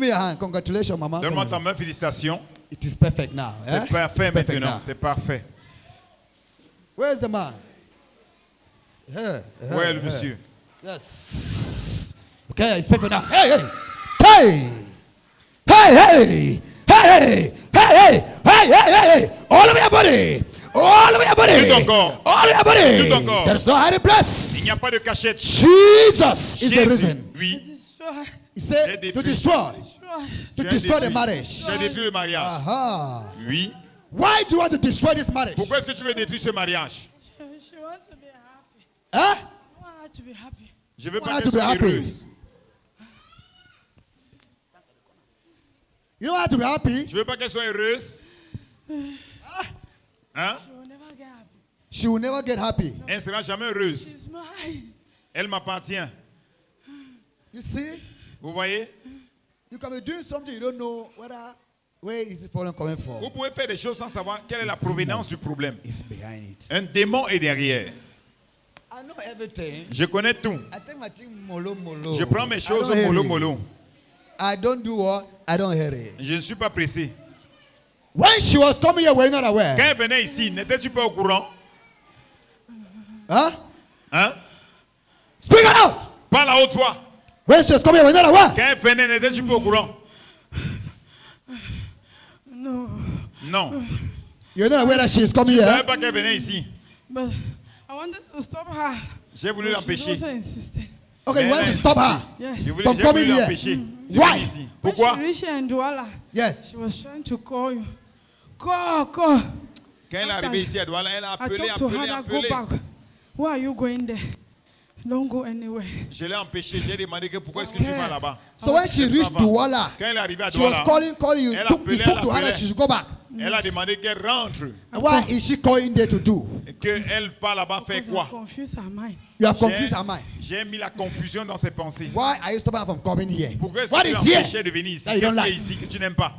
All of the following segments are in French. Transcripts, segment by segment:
me your hand. Congratulations, Mama. Donne-moi ta main, félicitations. It is perfect now. C'est parfait maintenant, c'est parfait. Where's the man? Où est le monsieur? Yes. Okay, it's perfect now. Hey, hey, hey, hey, hey, hey, hey, hey, hey, hey, all over your body. All over your body. Tout ton corps. All over your body. Tout ton corps. There's no hiding place. Il n'y a pas de cachette. Jesus is the reason. Oui. He said to destroy. To destroy the marriage. Tu as détruit le mariage. Aha. Oui. Why do you want to destroy this marriage? Pourquoi est-ce que tu veux détruire ce mariage? She wants to be happy. Huh? I want her to be happy. Je veux want pas her qu'elle to be soit happy. heureuse. You don't have to be happy. Je veux pas qu'elle soit heureuse. Hein? She will never get happy. She will never get happy. Elle ne sera jamais heureuse. She's mine. Elle m'appartient. You see? Vous voyez? You can be doing something you don't know where is the problem coming from. Vous pouvez faire des choses sans savoir quelle est la provenance du problème. It's behind it. Un démon est derrière. I know everything. Je connais tout. I take my thing molo molo. Je prends mes choses I don't mollo hurry. mollo. I don't do what? I don't hurry. Je ne suis pas pressé. When she was coming here, were you not aware? Quand elle venait ici, n'étais-tu pas au courant? Huh? Hein? Speak it out. Parle à haute voix. When she was coming here, were you not aware? Quand elle venait, n'étais-tu pas au courant? No. Non. You're not aware that she is coming Je ne here. savais pas qu'elle venait ici. But I wanted to stop her. J'ai voulu But she l'empêcher. also insisted. Okay, you Mais want elle to a stop her. Yes. J'ai voulu From coming here. l'empêcher. Je Why? venais ici. When Pourquoi? she reached here in Douala, Yes. she was trying to call you. Call. Quand elle est arrivée ici à Douala, elle a I appelé, talked to her appelé, that go appelé. back. Why are you going there? Don't go anywhere. Je l'ai empêché. J'ai demandé que pourquoi est-ce que tu vas là-bas? So when she reached Douala, Quand elle est arrivée à she was Douala, calling you. Elle You appelait, spoke elle to her that appelait. she should go back. elle a demandé qu'elle rentre. Why is she calling there to do? Et qu'elle part là-bas faire Because quoi? I confused her mind. You have confused her mind. J'ai mis la confusion dans ses pensées. Why are you stopping her from coming here? Pourquoi est-ce What que tu is here? l'empêchais de venir ici? That you Qu'est-ce don't qu'il y a like? ici que tu n'aimes pas?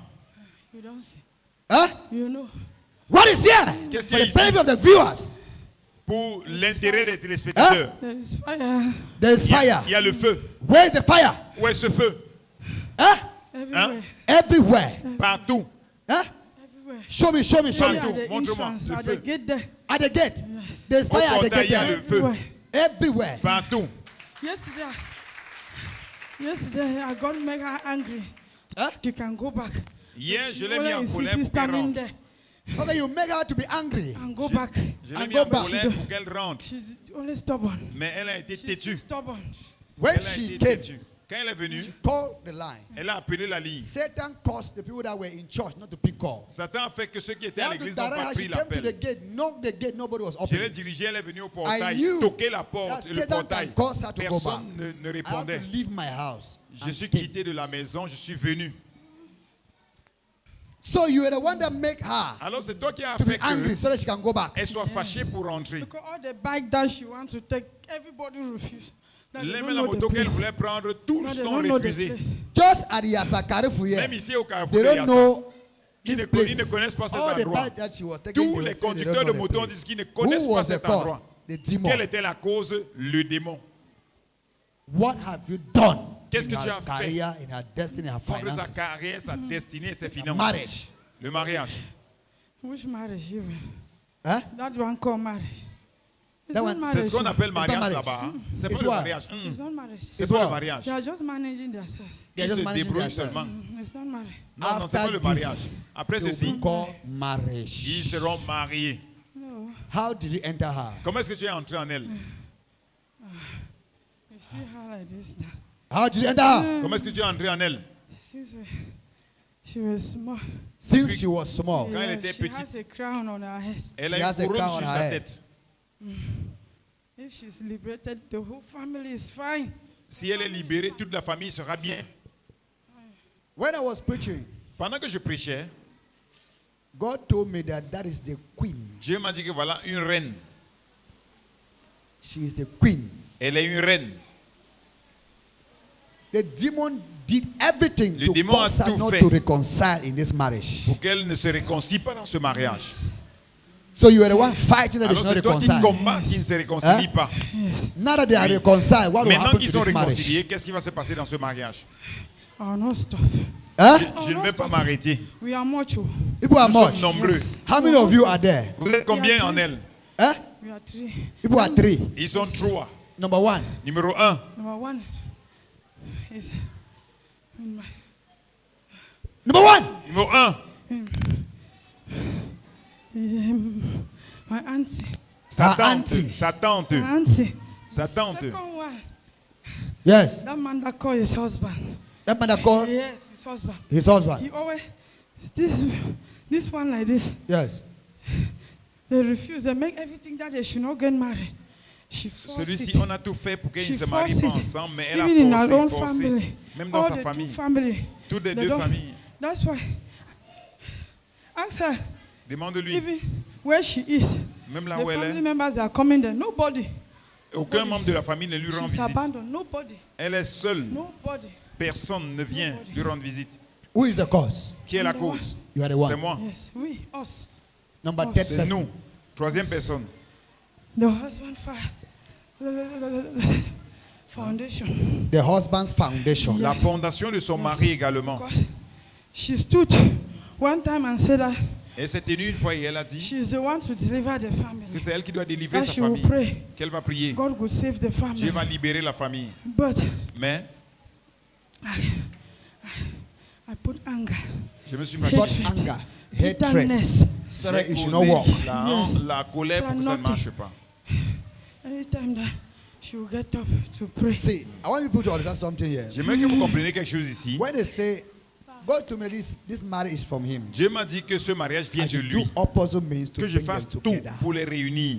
You don't see. Huh? You know. What is here? Qu'est-ce For qu'il y a the ici? benefit of the viewers. Pour l'intérêt des téléspectateurs. There is fire There is fire. Il y a le feu. Where is the fire? Où est ce feu? Huh? everywhere. Everywhere. Partout. Huh? Everywhere. Show me, show me, show me. Maybe at the Montre-moi, entrance, le at feu. the gate there. At the gate. There's fire at the portail, gate il y a there. le feu. Everywhere. Everywhere. Partout. Yesterday, I got mega angry. Huh? You can go back. Hier, She je l'ai mis en always colère insisted pour qu'elle standing rentre. there Okay, you make her to be angry. and go back. Je l'ai And mis go en back. colère pour qu'elle rentre. She's only stubborn. Mais elle a été She's têtue. stubborn. When Elle a she été came, têtue. Quand elle est venue, call the line. elle a appelé la ligne. Satan caused the people that were in church not to pick call. Satan a fait que ceux qui They étaient à had to l'église direct n'ont her. pas She pris came to the l'appel. gate, knocked the gate, nobody was Je l'ai open. dirigée, elle est venue au I portail, knew toquer la that porte, le Satan portail. can cause her to go back. Personne ne I have répondait. to leave my house. Je and suis take. quitté de la maison, je suis venu. So you were the one that make her Alors c'est toi qui as to be fait angry qu'elle so that she can go back. soit fâchée pour rentrer. Because all the bike that she wants to take, everybody refused. That they L'aimait don't la know the moto qu'elle place. voulait prendre, No, tous they l'ont don't know the refusé. place. Just at the Yasakarifu here, Même ici au Carrefour they de don't Yassa. know Ils this ne place. connaissent pas cet All the endroit. bike that she was taking, Tous they les will say they conducteurs don't de know the moto place. disent qu'ils ne Who connaissent pas was the cet cause? endroit. The demon. Quelle était la cause? Le démon. What have you done Qu'est-ce in que tu her as fait career, in her destiny, her Contre sa finances? carrière, sa destinée, ses finances. Marriage. Le mariage. Which marriage even? Huh? That one called marriage. It's That not one- C'est marriage. ce qu'on appelle not mariage marriage. là-bas. hein. C'est It's pas le what? mariage. It's not marriage. C'est It's pas le what? mariage. They are just managing themselves. They're Ils just se managing débrouillent themselves. seulement. It's not marriage. Non, non, c'est pas le After mariage. this, Après they ceci, will call marriage. ils seront mariés. No. How did you enter her? Comment est-ce que tu es entré en elle? You see her like this now. How did you enter her? Comment est-ce que tu es entré en elle? Since she was small. Since she was small. Quand elle était she has petite. a crown on her head. Elle She a has a une couronne crown sur on sa her head. tête. If she's liberated, the whole family is fine. Si elle est libérée, toute la famille sera bien. When I was preaching, Pendant que je prêchais, God told me that that is the queen. Dieu m'a dit que voilà une reine. She is the queen. Elle est une reine. The demon did everything Le to démon a cause her tout not fait. to reconcile in this marriage. Pour qu'elle ne se réconcilie pas dans ce mariage. So you were the one fighting that they Alors should c'est not toi qui reconcile. combats qui ne se réconcilie Hein? pas. Now that they are reconciled, what will Maintenant happen qu'ils to sont this marriage? réconciliés, qu'est-ce qui va se passer dans ce mariage? Oh, no stop. Huh? Je ne vais pas m'arrêter. We are much. Oh. People are Nous sommes much. nombreux. How many of you are there? Vous êtes combien en elle? Huh? We are 3. People are 3. Ils sont 3. Number 1. Numéro 1. Number 1 is in Number 1. Numéro 1. my auntie. Sa Ah, tante. auntie. Sa tante. My auntie. Sa tante. Second one. Yes. That man that called his husband. That man that called Yes, his husband. his husband. He always this one like this. Yes. They refuse. They make everything that they should not get married. She forced Celui-ci, it. on a tout fait pour qu'ils She ne se marient forced pas it. ensemble, mais elle a Even in her own forcé. family. Même dans All sa the famille. two family. Toutes les They deux don't- familles. That's why. Ask her. Demande-lui. Even where she is. Même là The où elle family est, members are coming there. Nobody. aucun membre de la famille ne lui rend She's visite. abandoned. Nobody. Elle est seule. Nobody. Personne ne vient lui rendre visite. Who is the cause? Qui est la I'm the cause? You are the C'est one. moi. Yes, we, us. Number Oh, 10 C'est person. nous. Troisième personne. The husband foundation. The husband's foundation. La fondation de son mari également. Because she stood one time and said that Elle s'est tenue une fois et elle a dit she's the one to deliver the que family. c'est elle qui doit délivrer That sa she will famille. pray. Qu'elle va prier. God will save the Dieu family. va libérer la famille. But Mais I put anger, je me suis Got fâché. anger, hatred. bitterness. So that J'ai it should causé not work. la, Yes. la colère pour que ça ne marche pas. Anytime that she will get up to pray. See, I want people to understand something here. J'aimerais que vous compreniez quelque chose ici. When they say, God told me this marriage is from Him, Dieu m'a dit que ce mariage vient I de should do lui. opposite means to Que je bring fasse them tout together. pour les réunir.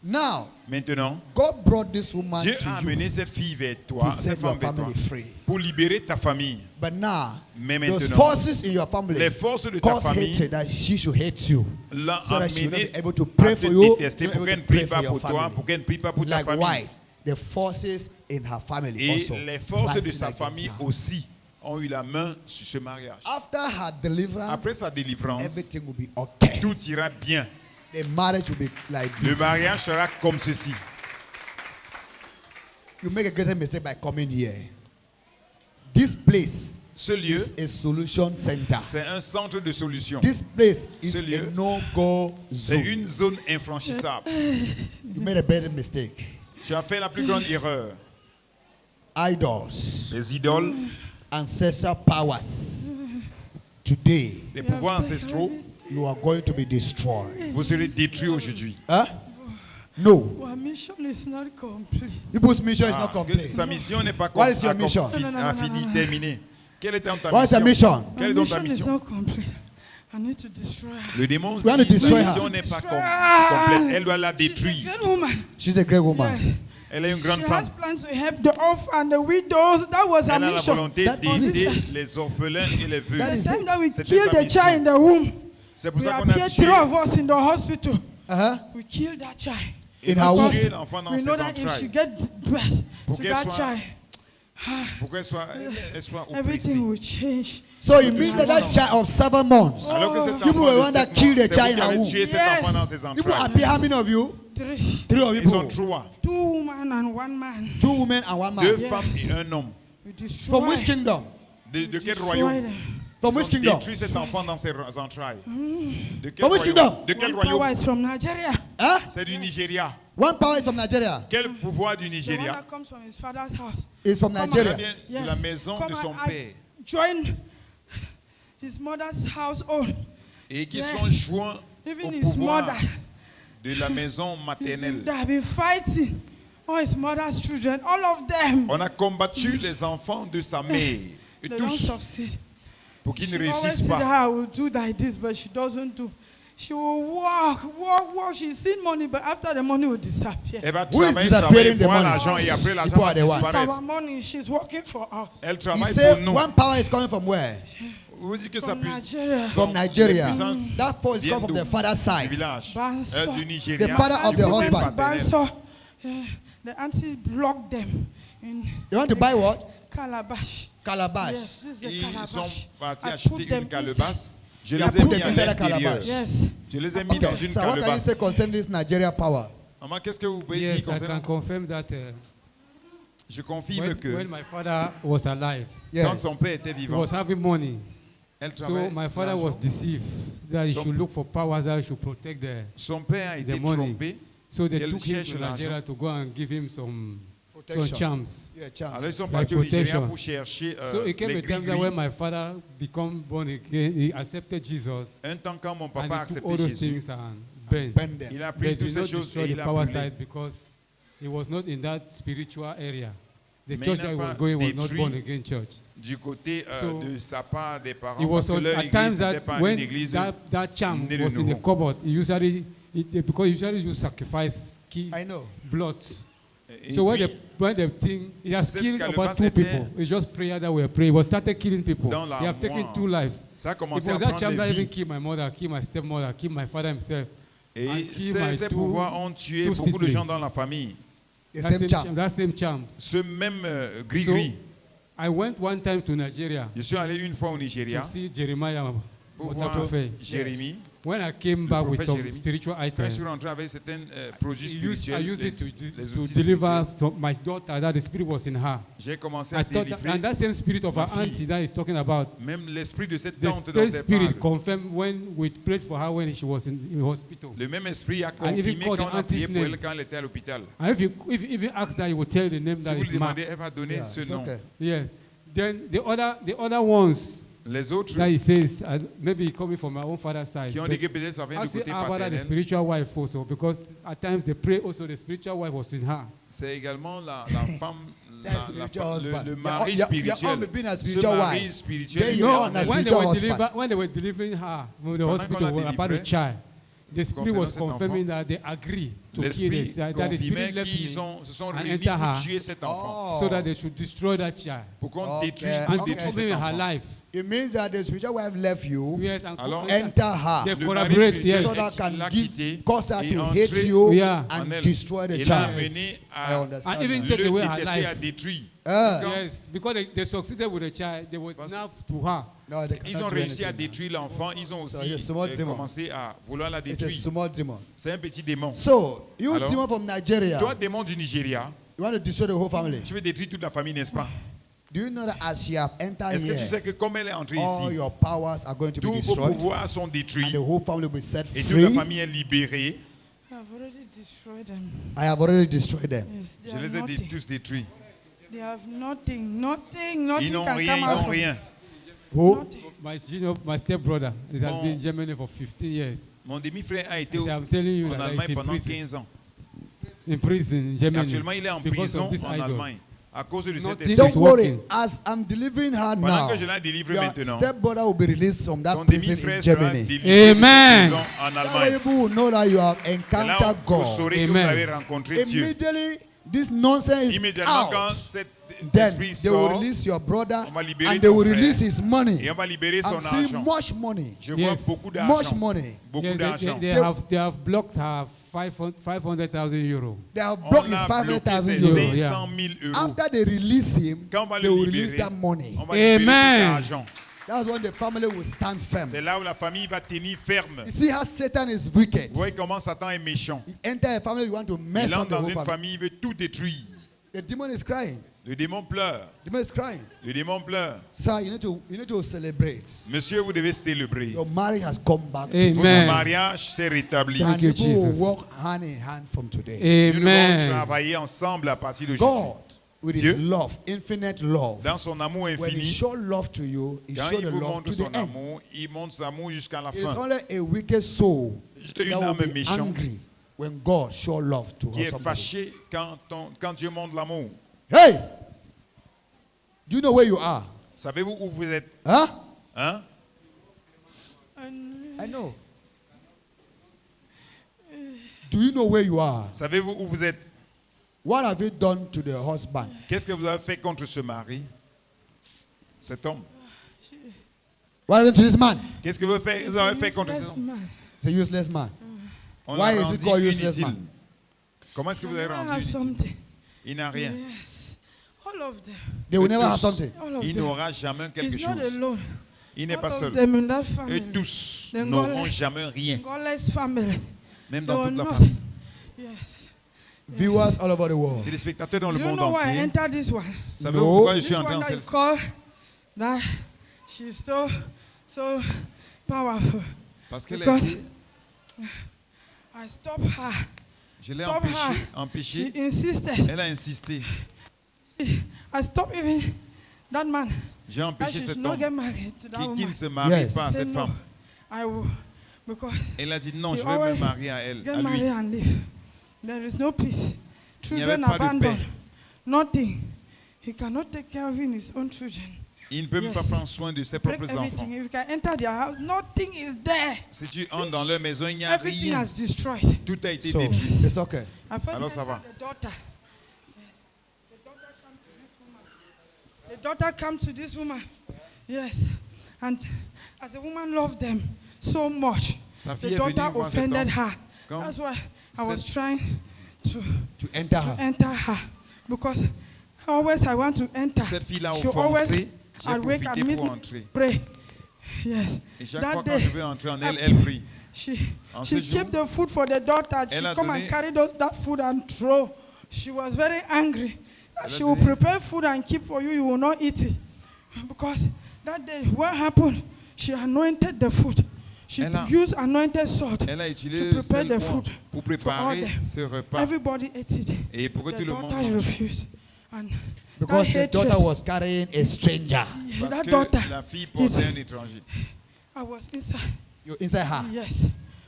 Now, Maintenant, God brought this woman Dieu to a you amené cette fille vers to toi, set cette your femme vers toi, family free. pour libérer ta famille. But now, Mais those maintenant, forces in your family les forces de ta cause famille hatred that she should hate you. l'ont So that she will not amené be able to à pray te for you, détester, not pour able qu'elle to ne prie pray pas for your pour toi, family. pour qu'elle ne prie pas pour ta famille. Likewise, the forces in her family Et also. les forces de rising sa against famille her. aussi ont eu la main sur ce mariage. After her deliverance, Après sa délivrance, everything will be okay. tout ira bien. The marriage will be like Le this. mariage sera comme ceci. You make a greater mistake by coming here. This place Ce lieu, is a solution center. c'est un centre de solution. This place is Ce lieu, a no-go C'est zone. une zone infranchissable. You made a better mistake. Tu as fait la plus grande erreur. Idols, Les idoles, ancestral powers. Today, les pouvoirs ancestraux, you are going to be destroyed. vous serez détruits aujourd'hui. Huh? No. Our mission is not complete. People's mission is Ah, not complete. sa mission n'est pas What is your mission? finie, terminée. Quelle est ta What is your mission? mission? Quelle est My donc ta mission is mission? not complete. I need to destroy her. Le démon We want to dit sa destroy her. mission n'est pas complète. Elle doit la She's a détruire. great woman. She's a great woman. Yeah. Elle est une grande She has femme. plans to help the orphans and the widows. That was her Elle a la mission. volonté That's d'aider it. les orphelins et les That veuves. The is time it. that we C'était killed sa the child in the womb, C'est pour we ça qu'on a appeared tué. 3 of us in the hospital. Uh-huh. We killed that child. In On her a womb. tué l'enfant dans We ses know that if she entrailles. gets birth Pour to qu'elle that soit- child, Pour qu'elle soit oppressée. everything will change. So it means that that child of 7 months, Alors que cet You enfant were the de one that 7 killed mois, the c'est vous child qui in her avez womb. tué cet Yes. enfant dans ses people entrailles. appear how many of you? 3, 3 of Ils sont you. 3. 2 women and 1 man. 2 women and 1 man. 2 Yes. femmes et un homme. We destroy. From which kingdom? De quel destroy royaume? them. From Ils which ont kingdom? détruit cet enfant dans ses entrailles. De quel From which royaume? kingdom? De quel One power royaume? is from Nigeria. Huh? C'est du Nigeria. One power is from Nigeria. Quel pouvoir du The one Nigeria? that comes from his father's house. It's from Come on. Ça Nigeria. vient de la maison Come de son and père. join his mother's household. Et qui Yes. sont joints au Even his pouvoir mother. de la maison They maternelle. have been fighting all his mother's children, all of them. On a combattu les enfants de sa mère. Et They don't tous succeed. pour qu'ils She ne always réussissent said pas. I will do like this, but she doesn't do. She will walk. She's seen money, but after the money will disappear. Elle va Who is travailler, disappearing the voir money? l'argent et après l'argent People va are the ones. It's disparaître. our money. She's working for us. Elle He travaille pour said nous. one power is coming from where? Vous dites que ça From peut Nigeria. From Nigeria. puissance That force is vient coming from d'où? the father's Du side. village. Banso. Du Nigeria. The father of the Du côté husband. paternel. Banso. The aunties blocked them in They want to buy what? Calabash. Calabash. Yes, this is the Ils sont calabash. partis I acheter put une them calebasse. Je They les ai put mis them à inside a l'intérieur. calabash. Yes. Je les ai mis dans Okay, une sir, what can you calebasse. say concerning this Nigeria power? Maman, qu'est-ce que vous pouvez Yes, dire I can concernant? confirm that Je confirme que when my father was alive, quand son père était he vivant, was having money. elle So travaillait my father was l'argent. deceived that he Son- should look for power that should protect Son père a été the money. trompé. So they Elle took him cherche to Nigeria l'argent. to go and give him some Protection. charms. Yeah, chance. Alors ils sont Like partis au Nigeria protection. pour chercher So it came les a time that gris-gris. when my father became born again, he accepted Jesus Un temps quand mon and papa a he took accepté all those Jésus, things and bent. Bend them. il a But pris he toutes did ces not choses destroy et the il a power brûlé. side because he was not in that spiritual area. The Mais church il that n'a he was pas going was not détruit born again church. Du côté So, de sa part des parents, It was parce que on, leur at église times n'était that pas une when église. that charm née de was in the nouveau. cupboard, because usually you sacrifice I know. blood. Et So puis, when the thing, he has cette killed about calebasse 2 était people. It's just prayer that we pray. He was started killing people. dans He have taken l'armoire. 2 lives. ça a It commencé was à that prendre charm that les even vies. killed my mother, killed my stepmother, killed my father himself. Et and killed my ces two- pouvoirs ont tué two beaucoup de gens siblings. dans la famille. The same charm. That same charm. Ce même gris-gris. I went one time to Nigeria Je suis allé une fois au to Nigeria see Jeremiah. pour what voir prophet. Jérémie. When I came back with prophète some Jérémie. spiritual Quand je items, suis rentré avec certains produits I spirituels, used it les to outils deliver spirituels, my daughter that the spirit was in her. j'ai commencé I à thought, délivrer and that same spirit of ma our fille. auntie that he's talking about, même l'esprit de cette the tante dont same elle spirit parle. confirmed when we prayed for her when she was in hospital. Le même esprit a And if you confirmé call quand the on a prié auntie's pour elle name. quand elle était à l'hôpital. And if you even ask that, he will tell the name Si that vous is lui marked. demandez, elle va donner Yeah, ce it's nom. okay. Yeah. Then the other ones Les autres that he says, maybe coming from my own father's side. qui ont but dit que peut-être ça vient du ask côté her about the paternel, spiritual wife also, because at times they pray also the spiritual wife was in her. c'est également la femme, That's spiritual husband. le You're mari all- you're spirituel. all being a Ce spiritual mari wife. spirituel. There you No, are, a spiritual husband. when they were delivering her from the Pendant hospital qu'on la about the délivrait, child, the spirit concernant was cet confirming that they agree to kill L'esprit it, that the confirmait spirit left qu'ils me se sont and réunis enter pour her. tuer cet enfant. so that they should destroy that child. Pour qu'on Okay. détruise, And qu'on And détruise even cet her enfant. life. It means that the spiritual wife left you, Yes, and Alors, enter her, they Le mari collaborate, spirituel yes. so that can l'a give, quitté cause her et to entré hate you Yeah. en and elle. destroy the Et l'a child. amené I à understand. And even that. take le away her détester, life. à détruire. Yes, because they succeeded with the child, they were Parce- now to her. No, they Ils cannot ont do réussi à anything. détruire l'enfant. Ils ont So aussi you're small demon. commencé à vouloir la It's a détruire. small demon. C'est un petit démon. So, you Alors, demon from Nigeria, Toi, démon du Nigeria, you want to destroy the whole family. tu veux détruire toute la famille, n'est-ce pas? Do you know that as you have entered Est-ce que here, tu sais que comme elle est entrée all ici, your powers are going to be tous vos destroyed pouvoirs sont and détruits the whole family will be set et toute la free? famille est libérée? I've already destroyed them. I have already destroyed them. Yes, they Je have les ai nothing. tous détruits. They have nothing. Ils Nothing n'ont can rien, come ils out n'ont from rien. Who? Nothing. My stepbrother has Mon- been in Germany for 15 years. Mon demi-frère a été I say, I'm telling you en that Allemagne he's in pendant prison. 15 ans. In prison in Et Germany. actuellement, il est en because prison of this en idol. Allemagne à cause de cet Nothing esprit. Don't is worry. working. As I'm delivering her Pendant now, que je la délivre your maintenant, stepbrother will be released from that ton prison in demi-frère sera Germany. délivré de Amen. prison en That way Allemagne. people will know that you have C'est là encountered où vous God. saurez que vous Amen. avez rencontré Dieu. Immediately, this nonsense is Immédiatement, quand out. cet Then esprit they will sort, release your brother on va libérer and they ton will frère release his money. et on va libérer son I'm seeing argent. much money. Je vois Yes. beaucoup Much d'argent. money. Beaucoup Yes, d'argent. they have blocked her 500,000 euros. They have On blocked his a bloqué 500,000 ses euros. euros. 500 000 euros. After they release him, Quand on va they le will release libérer, that money. on va libérer Amen. cet argent. That's when the family will stand firm. C'est là où la famille va tenir ferme. You see how Satan is wicked. Vous voyez comment Satan est méchant. He enters a family, you want to mess Il up entre the dans whole une family. famille, il veut tout détruire. The demon is crying. Le démon pleure. The demon is crying. Le démon pleure. Sir, you need to celebrate. Monsieur, vous devez célébrer. Your marriage has come back. Amen. Votre mariage s'est rétabli. Thank And you, people will Jesus. walk hand in hand from today. Nous devons Amen. travailler ensemble à partir d'aujourd'hui. God, with Dieu, his love, infinite love, dans son amour when he infini, show love to you, he quand show il the vous love montre to son the end. amour, il montre son amour jusqu'à la It is fin. only a wicked soul Juste that une will âme be méchante angry when God show love to qui est somebody. fâché quand Dieu montre l'amour. Hey! Do you know where you are? Savez-vous où vous êtes? Huh? Hein? And I know. Do you know where you are? Savez-vous où vous êtes? What have you done to the husband? Qu'est-ce que vous avez fait contre ce mari? Cet homme? What have you done to this man? Qu'est-ce que vous avez fait contre cet useless homme? man. He's a useless man. On Why l'a is he rendu called useless inutile. man? Comment est-ce que vous They avez never rendu have inutile? something. Il n'a rien. Yes. All of them. They will Eux never have tous. something. All of Il them. n'aura jamais quelque He's not chose. alone. Il n'est All pas of seul. them in that Eux family. tous Then n'auront God- jamais rien, Godless family. même They dans were toute la not. famille. Yes. Viewers all over the world. Téléspectateurs dans le Do you monde know why I entier. entered this one? Savez-vous No. pourquoi je This suis one entré dans that you celle-ci? call that she's so powerful. Parce qu'elle a Because été, I stopped her. je l'ai Stop her. empêché. She insisted. Elle a insisté. I stopped even that man. J'ai That empêché she cet should not homme get married to that qui woman. ne se marie Yes. pas à Say cette no, femme. I will, because Elle a dit non, he je vais me always marier à elle, get à lui. married and live. There is no peace. n'y avait Children pas de abandoned. paix. Nothing. He cannot take care of his own children. Il ne peut même pas Yes. prendre soin de ses Break propres enfants. everything. If you can enter their house, nothing is there. Si tu entres dans leur maison, il n'y a Everything rien. has destroyed. Tout a été So, détruit. it's okay. I first Alors, ça entered va. the daughter. Yes. The daughter come to this woman. The daughter come to this woman. Yes. And as the woman loved them so much, Sa the fille est venue daughter voir cet offended homme. her. Comme That's why I was cette- trying to enter her. enter her. Because always I want to enter. Cette fille l'a She always offensée. J'ai awake and profité meet pour me entrer. pray. Yes. Et chaque That fois quand day, je vais entrer en elle, I- elle prie. She En she ce jour, kept the food for the daughter. She elle a come donné- and carry that food and throw. She was very angry. Elle a She will donné- prepare food and keep for you. You will not eat it. Because that day, what happened? She anointed the food. She Elle a- used anointed salt Elle a to utilisé prepare sel the pour food. pour for all préparer them. ce repas. Everybody ate it. Et pour que The tout le monde daughter mange. refused. And Because that the hatred, daughter was carrying a stranger. Parce that que daughter, la fille is- portait un étranger. I was inside. You're inside her. Yes.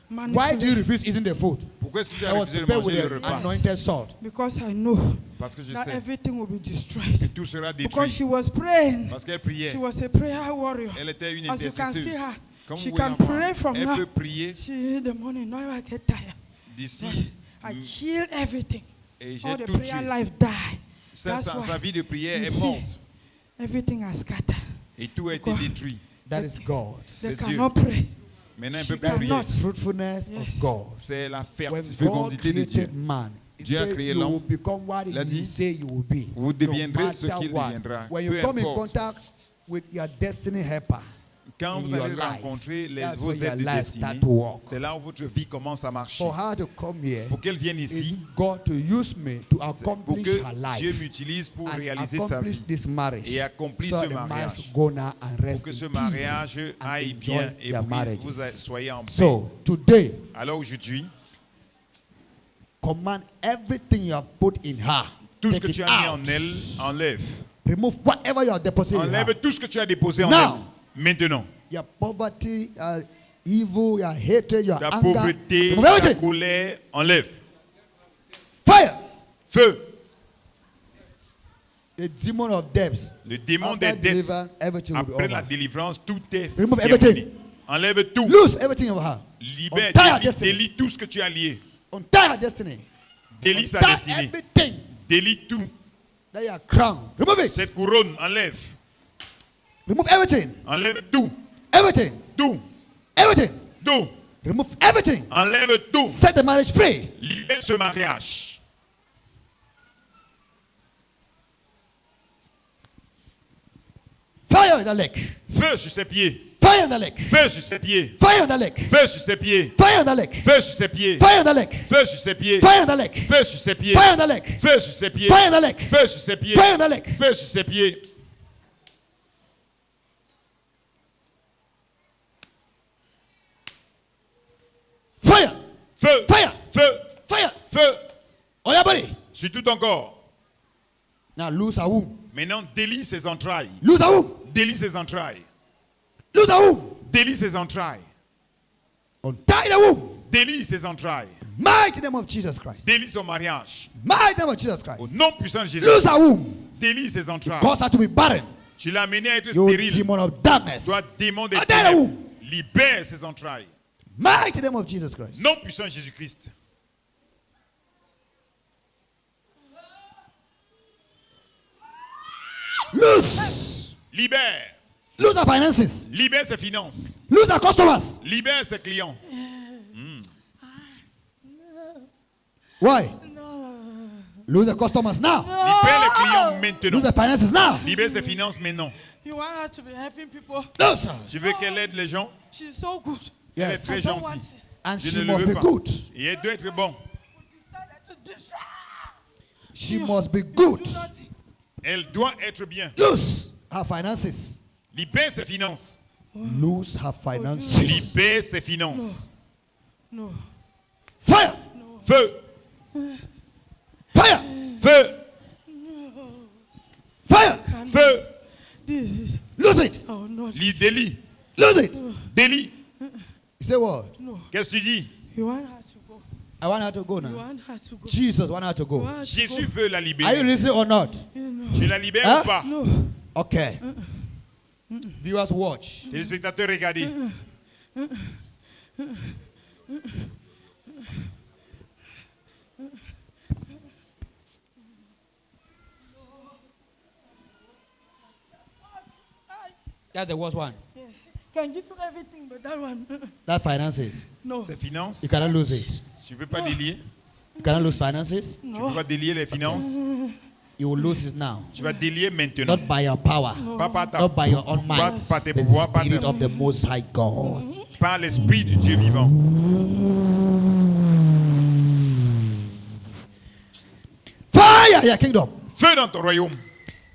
Why do you refuse eating the food? Pourquoi est-ce que tu as I was refusé de prepared manger le with the repas? anointed salt. Because I know Parce que je that sais everything will be destroyed. que tout sera Because détruit. she was praying. Parce qu'elle priait. She was a prayer warrior. Elle était une As you can see intercesseuse. her, Comme she vous pouvez can la voir. pray from Elle now. peut prier She in the morning, now I get tired. d'ici. I killed everything. Et All j'ai the tout prayer tué. life died. Sa That's sa why vie de prière you est see, morte. everything has scattered. Et tout a été God. détruit. That is God. They C'est Dieu. cannot pray. Maintenant, elle She peut plus That prier. is the fruitfulness Yes. of God. C'est la When God fécondité de Dieu. created man, he Dieu a said créé you will l'homme. become what Il a he dit, say you will be. vous deviendrez ce matter qu'il what. deviendra, When you peu come in importe. contact with your destiny helper, Quand in vous your allez life, rencontrer that's vos when your aides de life destinée, start to walk. c'est là où votre vie commence à marcher. for her to come here, Pour qu'elle vienne is ici, God to use me to c'est pour accomplish que her life Dieu m'utilise pour and réaliser sa accomplish vie. this marriage. et accomplir so ce the marriage mariage. go now and Pour rest que in ce peace mariage and aille enjoy bien et their pour que marriages. vous soyez en paix. So today, Alors aujourd'hui, command everything you have put in her. tout ce Take que it tu as mis out. en elle, enlève. Remove whatever you have deposited in her. Enlève tout ce que tu as déposé en Now. elle. Maintenant, Your poverty, your evil, your hatred, your ta anger. pauvreté, Remove ta everything. colère, enlève. Fire. Feu. The demon of debts. Le démon After des dettes. deliverance, everything will be Après la over. délivrance, tout est Remove terminé. everything. Enlève tout. Lose everything of her. Libère, Untie her délie, destiny. délie tout ce que tu as lié. Untie her destiny. Délie sa Untie destinée. everything. Délie tout. That your crown. Remove it. Cette couronne, enlève. Remove everything. Enlève tout. Everything. Tout. Everything. Tout. Remove everything. Enlève tout. Set the marriage free. Libère ce mariage. Fire on the leg. Feu sur ses pieds. Fire on the leg. Feu sur ses pieds. Fire on the leg. Feu sur ses pieds. Fire on the leg. Feu sur ses pieds. Fire on the leg. Feu sur ses pieds. Fire on the leg. Feu sur ses pieds. Fire on the leg. Feu sur ses pieds. Fire on the leg. Feu sur ses pieds. Fire on the leg. Feu sur ses pieds. Fire. Feu. Fire. Feu. Fire. Feu. On your body. Sur tout ton corps. Now lose a womb. Maintenant, délie ses entrailles. Lose a womb. Délie ses entrailles. Lose a womb. Délie ses entrailles. Untie the womb. Délie ses entrailles. Mighty name of Jesus Christ. Délie son mariage. Mighty name of Jesus Au Christ. nom puissant de Jésus. Lose a womb. Délie ses entrailles. Cause her to be barren. Tu l'as amené à être You stérile. demon of darkness. Toi, démon des Untie the ténèbres. womb. Libère ses entrailles. Mighty name of Jesus Christ. Nom puissant de Jésus-Christ. Lose. Libère. Lose her finances. Libère ses finances. Lose her customers. Libère ses clients. Why? Lose the customers now. Libère les clients Lose maintenant. the finances now. Libère ses finances maintenant. You want her to be helping people. Lose her. Tu veux qu'elle aide les gens? She's so good. Elle est Yes. très I don't want gentille. it. And Je she ne le must veux be pas. good. Et elle doit être bon. Decided to destroy. She must be good. Do nothing. Elle doit être bien. Lose her finances. Libère ses finances. Lose her finances. Libère ses finances. No. Fire! Feu. Fire! Feu. Fire! Feu. This is. Lose it! Oh no. Délit. Lose it! Délit. You say what? No. Qu'est-ce que tu dis? You want her to go. I want her to go You now. want her to go. Jesus want her to You go. want her to Jésus go. veut la Are you libérer. listening or not? No. Tu la libères Hein? ou pas? No. Okay. Viewers watch. Téléspectateurs, regardez. That's the worst one. Yes. Can give you everything, but that one. That finances. No. Ses finances. You cannot lose it. Tu ne peux pas délier. You cannot lose finances. Tu ne peux pas délier les finances. You will lose it now. Tu vas délier maintenant. Not by your power. Pas par ta Not by your own pas might. par tes But pouvoirs, the pas spirit ta- of the Most High God. par l'esprit du Dieu vivant. Fire your kingdom. Feu dans ton royaume.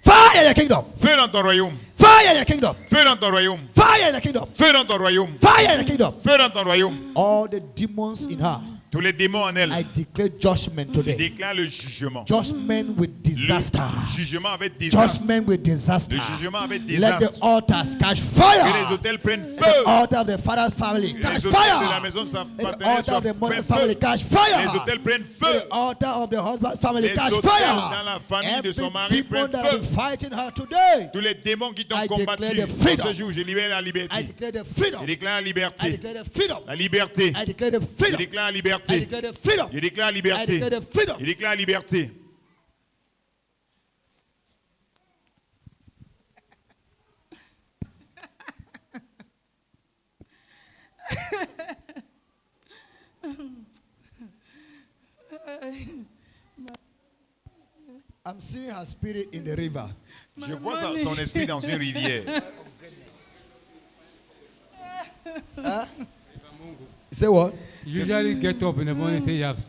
Fire your kingdom. Feu dans ton royaume. Fire your kingdom. Feu dans ton royaume. Fire your kingdom. Feu dans ton royaume. Fire your kingdom. Feu dans ton royaume. All the demons in her. Tous les démons en elle. I declare judgment today. Déclare le jugement. Judgment with disaster. Le jugement avec désastre. Judgment with disaster. Le jugement avec Let the désastre. altars catch Que fire. les hôtels prennent Let feu. the altar of the father's family Que catch les hôtels de la fire. maison de sa Let the paternelle altar of the soient mother's prennent family feu. catch fire. Les hôtels prennent Let feu. the altar of the husband's family Les catch hôtels fire. dans la famille de son Every mari demon prennent that have been feu. fighting her today, Tous les démons qui t'ont I combattu declare the en freedom. ce jour, je libère la I liberté. declare the freedom. Je déclare la I liberté. declare the freedom. La liberté. I declare the Je freedom. déclare la I liberté. declare the freedom. Je déclare la I liberté. declare the freedom. Je déclare la liberté. I'm seeing her spirit in the river. Je vois son esprit dans une rivière. Say what? Usually get up in the morning, say you have